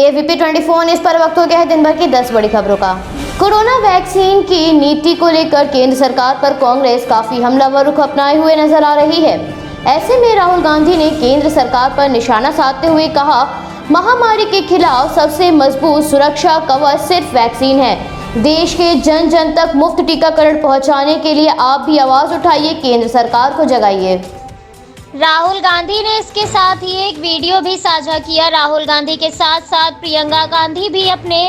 AVP 24 news पर वक्त हो गया है दिन भर की 10 बड़ी खबरों का। कोरोना वैक्सीन की नीति को लेकर केंद्र सरकार पर कांग्रेस काफी हमलावर रुख अपनाए हुए नजर आ रही है। ऐसे में राहुल गांधी ने केंद्र सरकार पर निशाना साधते हुए कहा, महामारी के खिलाफ सबसे मजबूत सुरक्षा कवच सिर्फ वैक्सीन है। देश के जन जन तक मुफ्त टीकाकरण पहुंचाने के लिए आप भी आवाज उठाइए, केंद्र सरकार को जगाइए। राहुल गांधी ने इसके साथ ही एक वीडियो भी साझा किया। राहुल गांधी के साथ साथ प्रियंका गांधी भी अपने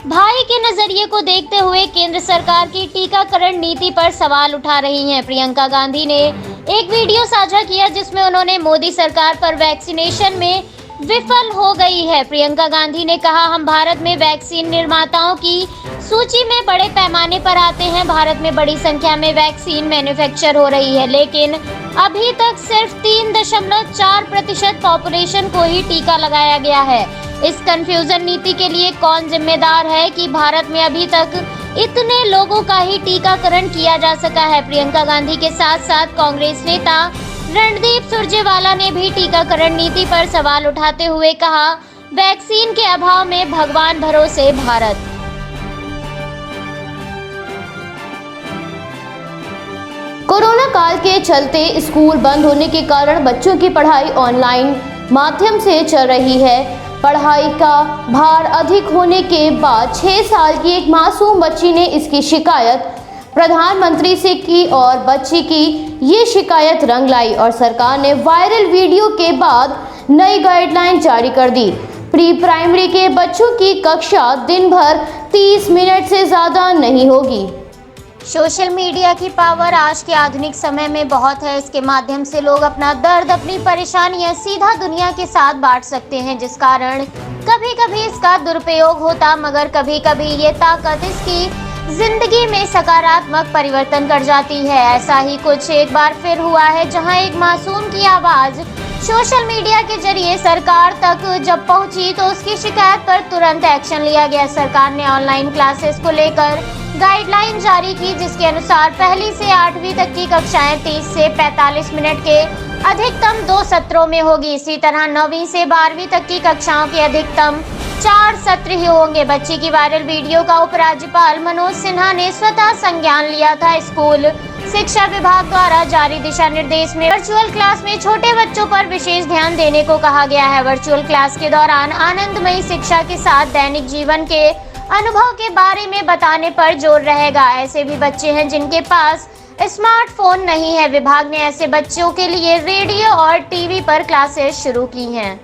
भाई के नजरिए को देखते हुए केंद्र सरकार की टीकाकरण नीति पर सवाल उठा रही हैं। प्रियंका गांधी ने एक वीडियो साझा किया जिसमें उन्होंने मोदी सरकार पर वैक्सीनेशन में विफल हो गई है। प्रियंका गांधी ने कहा, हम भारत में वैक्सीन निर्माताओं की सूची में बड़े पैमाने पर आते हैं। भारत में बड़ी संख्या में वैक्सीन मैन्युफैक्चर हो रही है, लेकिन अभी तक सिर्फ 3.4% पॉपुलेशन को ही टीका लगाया गया है। इस कंफ्यूजन नीति के लिए कौन जिम्मेदार है कि भारत में अभी तक इतने लोगों का ही टीकाकरण किया जा सका है। प्रियंका गांधी के साथ साथ कांग्रेस नेता रणदीप सुरजेवाला ने भी टीकाकरण नीति पर सवाल उठाते हुए कहा, वैक्सीन के अभाव में भगवान भरोसे भारत। कोरोना काल के चलते स्कूल बंद होने के कारण बच्चों की पढ़ाई ऑनलाइन माध्यम से चल रही है। पढ़ाई का भार अधिक होने के बाद 6 साल की एक मासूम बच्ची ने इसकी शिकायत प्रधानमंत्री से की और बच्ची की ये शिकायत रंग लाई और सरकार ने वायरल वीडियो के बाद नई गाइडलाइन जारी कर दी। प्री प्राइमरी के बच्चों की कक्षा दिन भर 30 मिनट से ज़्यादा नहीं होगी। सोशल मीडिया की पावर आज के आधुनिक समय में बहुत है। इसके माध्यम से लोग अपना दर्द, अपनी परेशानियां सीधा दुनिया के साथ बांट सकते हैं, जिस कारण कभी कभी इसका दुरुपयोग होता, मगर कभी कभी ये ताकत इसकी जिंदगी में सकारात्मक परिवर्तन कर जाती है। ऐसा ही कुछ एक बार फिर हुआ है, जहां एक मासूम की आवाज सोशल मीडिया के जरिए सरकार तक जब पहुंची तो उसकी शिकायत पर तुरंत एक्शन लिया गया। सरकार ने ऑनलाइन क्लासेस को लेकर गाइडलाइन जारी की, जिसके अनुसार 1ली से 8वीं तक की कक्षाएं 30 से 45 मिनट के अधिकतम 2 सत्रों में होगी। इसी तरह 9वीं से 12वीं तक की कक्षाओं के अधिकतम 4 सत्र ही होंगे। बच्ची की वायरल वीडियो का उपराज्यपाल मनोज सिन्हा ने स्वतः संज्ञान लिया था। स्कूल शिक्षा विभाग द्वारा जारी दिशा निर्देश में वर्चुअल क्लास में छोटे बच्चों पर विशेष ध्यान देने को कहा गया है। वर्चुअल क्लास के दौरान आनंदमयी शिक्षा के साथ दैनिक जीवन के अनुभव के बारे में बताने पर जोर रहेगा। ऐसे भी बच्चे हैं जिनके पास स्मार्टफोन नहीं है। विभाग ने ऐसे बच्चों के लिए रेडियो और टीवी पर क्लासेस शुरू की हैं।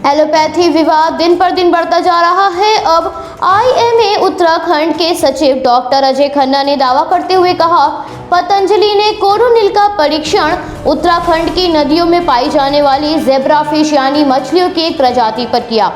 एलोपैथी विवाद दिन पर दिन बढ़ता जा रहा है। अब IMA उत्तराखंड के सचिव डॉक्टर अजय खन्ना ने दावा करते हुए कहा, पतंजलि ने कोरोनिल का परीक्षण उत्तराखंड की नदियों में पाई जाने वाली ज़ेब्रा फिश यानी मछलियों की एक प्रजाति पर किया।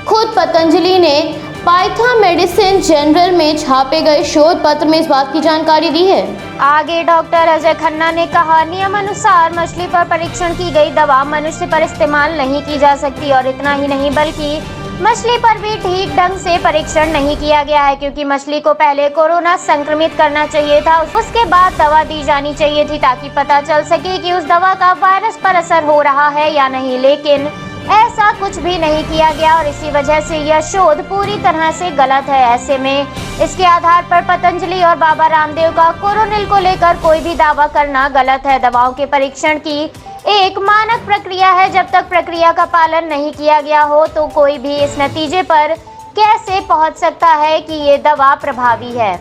खुद पतंजलि ने पाइथा मेडिसिन जनरल में छापे गए शोध पत्र में इस बात की जानकारी दी है। आगे डॉक्टर अजय खन्ना ने कहा, नियमानुसार मछली पर परीक्षण की गई दवा मनुष्य पर इस्तेमाल नहीं की जा सकती और इतना ही नहीं बल्कि मछली पर भी ठीक ढंग से परीक्षण नहीं किया गया है, क्योंकि मछली को पहले कोरोना संक्रमित करना चाहिए था, उसके बाद दवा दी जानी चाहिए थी ताकि पता चल सके कि उस दवा का वायरस पर असर हो रहा है या नहीं, लेकिन ऐसा कुछ भी नहीं किया गया और इसी वजह से यह शोध पूरी तरह से गलत है। ऐसे में इसके आधार पर पतंजलि और बाबा रामदेव का कोरोनिल को लेकर कोई भी दावा करना गलत है। दवाओं के परीक्षण की एक मानक प्रक्रिया है। जब तक प्रक्रिया का पालन नहीं किया गया हो तो कोई भी इस नतीजे पर कैसे पहुंच सकता है कि ये दवा प्रभावी है।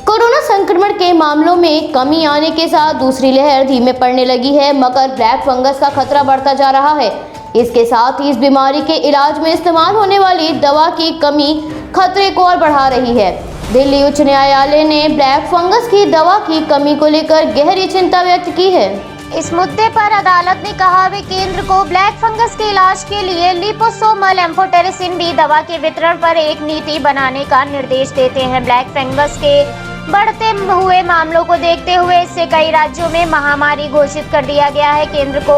कोरोना संक्रमण के मामलों में कमी आने के साथ दूसरी लहर धीमे पड़ने लगी है, मगर ब्लैक फंगस का खतरा बढ़ता जा रहा है। इसके साथ ही इस बीमारी के इलाज में इस्तेमाल होने वाली दवा की कमी खतरे को और बढ़ा रही है। दिल्ली उच्च न्यायालय ने ब्लैक फंगस की दवा की कमी को लेकर गहरी चिंता व्यक्त की है। इस मुद्दे पर अदालत ने कहा, वे केंद्र को ब्लैक फंगस के इलाज के लिए लिपोसोमल एम्फोटेरिसिन बी दवा के वितरण पर एक नीति बनाने का निर्देश देते हैं। ब्लैक फंगस के बढ़ते हुए मामलों को देखते हुए इससे कई राज्यों में महामारी घोषित कर दिया गया है। केंद्र को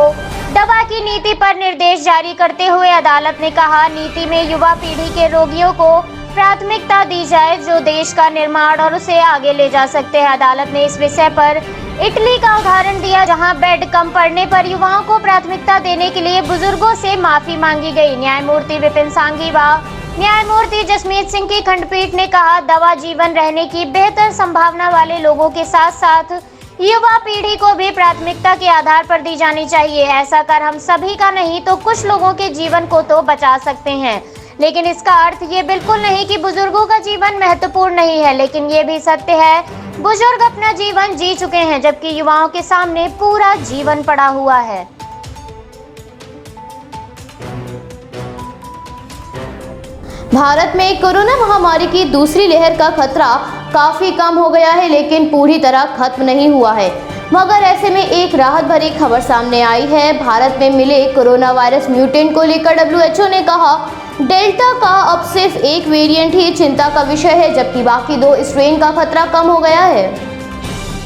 दवा की नीति पर निर्देश जारी करते हुए अदालत ने कहा, नीति में युवा पीढ़ी के रोगियों को प्राथमिकता दी जाए जो देश का निर्माण और उसे आगे ले जा सकते हैं। अदालत ने इस विषय पर इटली का उदाहरण दिया, जहां बेड कम पड़ने पर युवाओं को प्राथमिकता देने के लिए बुजुर्गों से माफी मांगी गई। न्यायमूर्ति विपिन सांघी व न्यायमूर्ति जसमीत सिंह की खंडपीठ ने कहा, दवा जीवन रहने की बेहतर संभावना वाले लोगों के साथ साथ युवा पीढ़ी को भी प्राथमिकता के आधार पर दी जानी चाहिए। ऐसा कर हम सभी का नहीं तो कुछ लोगों के जीवन को तो बचा सकते हैं, लेकिन इसका अर्थ ये बिल्कुल नहीं कि बुजुर्गों का जीवन महत्वपूर्ण नहीं है। लेकिन ये भी सत्य है, बुजुर्ग अपना जीवन जी चुके हैं, जबकि युवाओं के सामने पूरा जीवन पड़ा हुआ है। भारत में कोरोना महामारी की दूसरी लहर का खतरा काफी कम हो गया है, लेकिन पूरी तरह खत्म नहीं हुआ है। मगर ऐसे में एक राहत भरी खबर सामने आई है। भारत में मिले कोरोना वायरस म्यूटेंट को लेकर WHO ने कहा, डेल्टा का अब सिर्फ एक वेरिएंट ही चिंता का विषय है, जबकि बाकी 2 स्ट्रेन का खतरा कम हो गया है।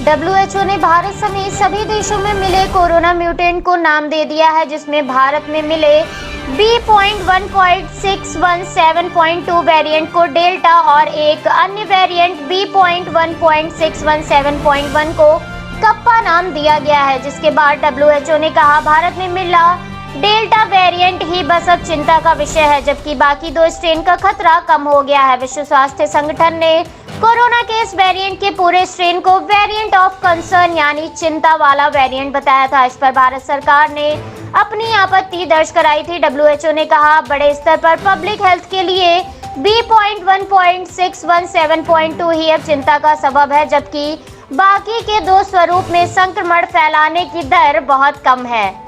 WHO ने भारत समेत सभी देशों में मिले कोरोना म्यूटेंट को नाम दे दिया है, जिसमें भारत में मिले B.1.617.2 वेरिएंट को डेल्टा और एक अन्य वेरिएंट B.1.617.1 को कप्पा नाम दिया गया है। जिसके बाद WHO ने कहा, भारत में मिला डेल्टा वेरिएंट ही बस अब चिंता का विषय है, जबकि बाकी 2 स्ट्रेन का खतरा कम हो गया है। विश्व स्वास्थ्य संगठन ने कोरोना के इस वेरिएंट के पूरे स्ट्रेन को वेरिएंट ऑफ कंसर्न यानी चिंता वाला वेरिएंट बताया था। इस पर भारत सरकार ने अपनी आपत्ति दर्ज कराई थी। WHO ने कहा, बड़े स्तर पर पब्लिक हेल्थ के लिए B.1.617.2 ही अब चिंता का सबब है, जबकि बाकी के 2 स्वरूप में संक्रमण फैलाने की दर बहुत कम है।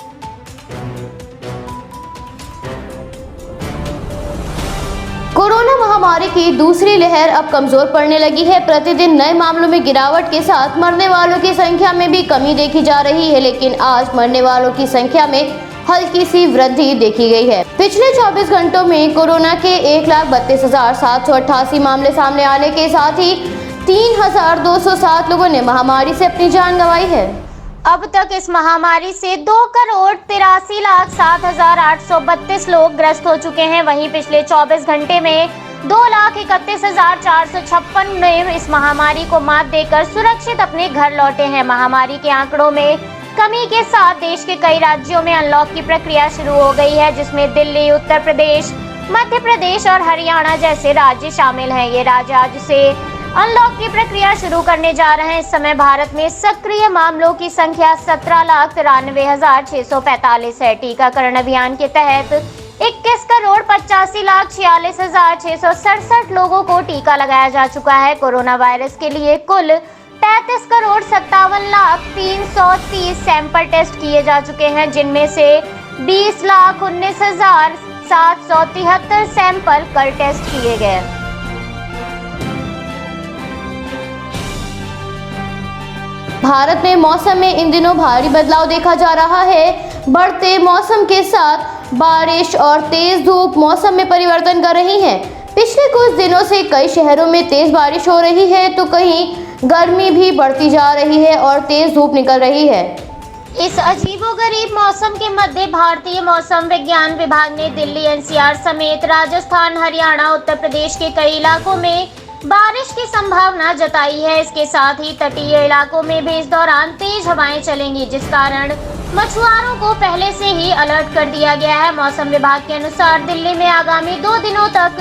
कोरोना महामारी की दूसरी लहर अब कमजोर पड़ने लगी है। प्रतिदिन नए मामलों में गिरावट के साथ मरने वालों की संख्या में भी कमी देखी जा रही है, लेकिन आज मरने वालों की संख्या में हल्की सी वृद्धि देखी गई है। पिछले 24 घंटों में कोरोना के 1,32,788 मामले सामने आने के साथ ही 3,207 लोगों ने महामारी से अपनी जान गंवाई है। अब तक इस महामारी से 2,83,07,832 लोग ग्रस्त हो चुके हैं। वहीं पिछले 24 घंटे में 2,31,456 ने इस महामारी को मात देकर सुरक्षित अपने घर लौटे हैं। महामारी के आंकड़ों में कमी के साथ देश के कई राज्यों में अनलॉक की प्रक्रिया शुरू हो गई है, जिसमें दिल्ली, उत्तर प्रदेश, मध्य प्रदेश और हरियाणा जैसे राज्य शामिल हैं। ये राज्य आज से अनलॉक की प्रक्रिया शुरू करने जा रहे हैं। इस समय भारत में सक्रिय मामलों की संख्या 17,93,645 है। टीकाकरण अभियान के तहत 21,85,46,667 लोगों को टीका लगाया जा चुका है। कोरोना वायरस के लिए कुल 33,57,03,330 सैंपल टेस्ट किए जा चुके हैं, जिनमें से 20,19,773 सैंपल कल टेस्ट किए गए। भारत में मौसम में इन दिनों भारी बदलाव देखा जा रहा है। बढ़ते मौसम के साथ बारिश और तेज धूप मौसम में परिवर्तन कर रही है। पिछले कुछ दिनों से कई शहरों में तेज बारिश हो रही है, तो कहीं गर्मी भी बढ़ती जा रही है और तेज धूप निकल रही है। इस अजीबोगरीब मौसम के मध्य भारतीय मौसम विज्ञान विभाग ने दिल्ली, NCR समेत राजस्थान, हरियाणा, उत्तर प्रदेश के कई इलाकों में बारिश की संभावना जताई है। इसके साथ ही तटीय इलाकों में भी इस दौरान तेज हवाएं चलेंगी, जिस कारण मछुआरों को पहले से ही अलर्ट कर दिया गया है। मौसम विभाग के अनुसार दिल्ली में आगामी 2 दिनों तक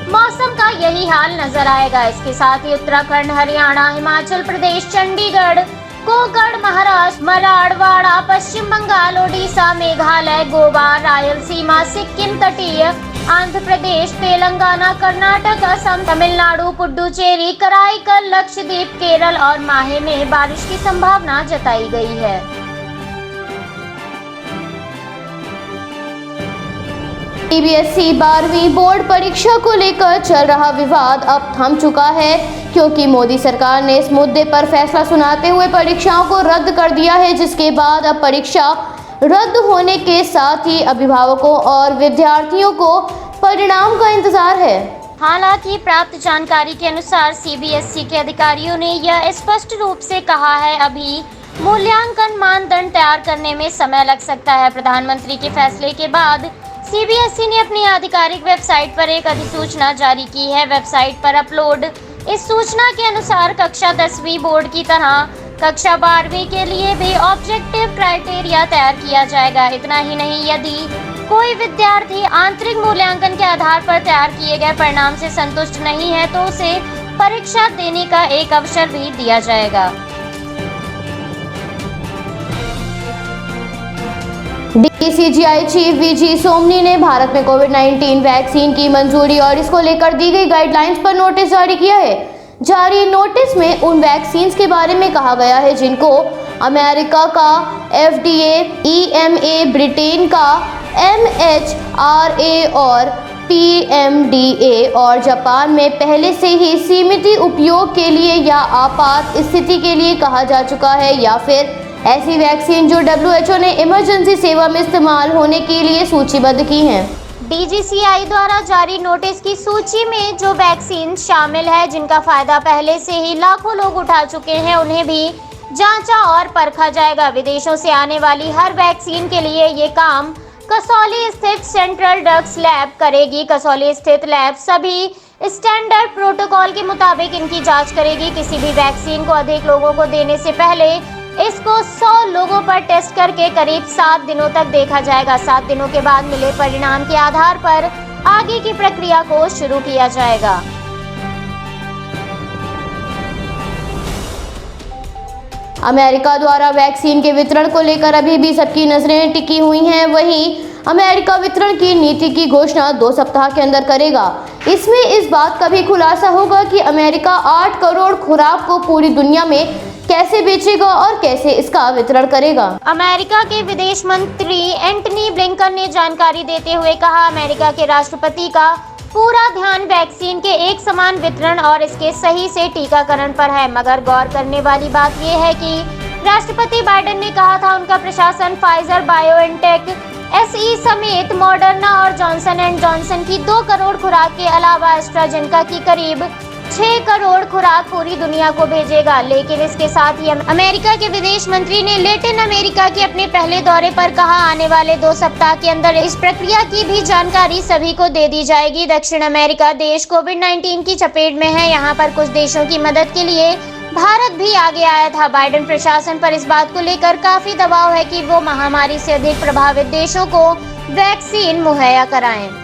मौसम का यही हाल नजर आएगा। इसके साथ ही उत्तराखंड, हरियाणा, हिमाचल प्रदेश, चंडीगढ़, कोंकण, महाराष्ट्र, मराठवाड़ा, पश्चिम बंगाल, ओडिशा, मेघालय, गोवा, रायलसीमा, सिक्किम, तटीय आंध्र प्रदेश, तेलंगाना, कर्नाटक, असम, तमिलनाडु, पुडुचेरी, कराईकल, लक्षद्वीप, केरल और माहे में बारिश की संभावना जताई गई है। CBSE 12वीं बोर्ड परीक्षा को लेकर चल रहा विवाद अब थम चुका है, क्योंकि मोदी सरकार ने इस मुद्दे पर फैसला सुनाते हुए परीक्षाओं को रद्द कर दिया है, जिसके बाद अब परीक्षा रद्द होने के साथ ही अभिभावकों और विद्यार्थियों को परिणाम का इंतजार है। हालांकि प्राप्त जानकारी के अनुसार CBSE के अधिकारियों ने यह स्पष्ट रूप से कहा है, अभी मूल्यांकन मानदंड तैयार करने में समय लग सकता है। प्रधानमंत्री के फैसले के बाद सीबीएसई ने अपनी आधिकारिक वेबसाइट पर एक अधिसूचना जारी की है। वेबसाइट पर अपलोड इस सूचना के अनुसार कक्षा 10वीं बोर्ड की तरह कक्षा 12वीं के लिए भी ऑब्जेक्टिव क्राइटेरिया तैयार किया जाएगा। इतना ही नहीं, यदि कोई विद्यार्थी आंतरिक मूल्यांकन के आधार पर तैयार किए गए परिणाम से संतुष्ट नहीं है तो उसे परीक्षा देने का एक अवसर भी दिया जाएगा। डीसीजीआई चीफ वीजी सोमनी ने भारत में कोविड-19 वैक्सीन की मंजूरी और इसको लेकर दी गई गाइडलाइंस पर नोटिस जारी किया है। जारी नोटिस में उन वैक्सीन के बारे में कहा गया है जिनको अमेरिका का FDA, EMA, ब्रिटेन का MHRA और PMDA और जापान में पहले से ही सीमित उपयोग के लिए या आपात स्थिति के लिए कहा जा चुका है, या फिर ऐसी वैक्सीन जो WHO ने इमरजेंसी सेवा में इस्तेमाल होने के लिए सूचीबद्ध की हैं। डीजीसीआई द्वारा जारी नोटिस की सूची में जो वैक्सीन शामिल है जिनका फायदा पहले से ही लाखों लोग उठा चुके हैं, उन्हें भी जांचा और परखा जाएगा। विदेशों से आने वाली हर वैक्सीन के लिए ये काम कसौली स्थित सेंट्रल ड्रग्स लैब करेगी। कसौली स्थित लैब सभी स्टैंडर्ड प्रोटोकॉल के मुताबिक इनकी जांच करेगी। किसी भी वैक्सीन को अधिक लोगों को देने से पहले इसको 100 लोगों पर टेस्ट करके करीब 7 दिनों तक देखा जाएगा। 7 दिनों के बाद मिले परिणाम के आधार पर आगे की प्रक्रिया को शुरू किया जाएगा। अमेरिका द्वारा वैक्सीन के वितरण को लेकर अभी भी सबकी नजरें टिकी हुई हैं। वहीं अमेरिका वितरण की नीति की घोषणा 2 सप्ताह के अंदर करेगा। इसमें इस बात का भी खुलासा होगा कि अमेरिका 8 करोड़ खुराक को पूरी दुनिया में कैसे बेचेगा और कैसे इसका वितरण करेगा। अमेरिका के विदेश मंत्री एंटनी ब्लिंकन ने जानकारी देते हुए कहा, अमेरिका के राष्ट्रपति का पूरा ध्यान वैक्सीन के एक समान वितरण और इसके सही से टीकाकरण पर है। मगर गौर करने वाली बात यह है कि राष्ट्रपति बाइडेन ने कहा था उनका प्रशासन फाइजर, बायोएनटेक, SE समेत मॉडर्ना और जॉनसन एंड जॉनसन की 2 करोड़ खुराक के अलावा एस्ट्राजेनेका की करीब 6 करोड़ खुराक पूरी दुनिया को भेजेगा। लेकिन इसके साथ ही अमेरिका के विदेश मंत्री ने लैटिन अमेरिका के अपने पहले दौरे पर कहा, आने वाले 2 सप्ताह के अंदर इस प्रक्रिया की भी जानकारी सभी को दे दी जाएगी। दक्षिण अमेरिका देश कोविड-19 की चपेट में है। यहाँ पर कुछ देशों की मदद के लिए भारत भी आगे आया था। बाइडेन प्रशासन पर इस बात को लेकर काफी दबाव है कि वो महामारी से अधिक प्रभावित देशों को वैक्सीन मुहैया कराएं।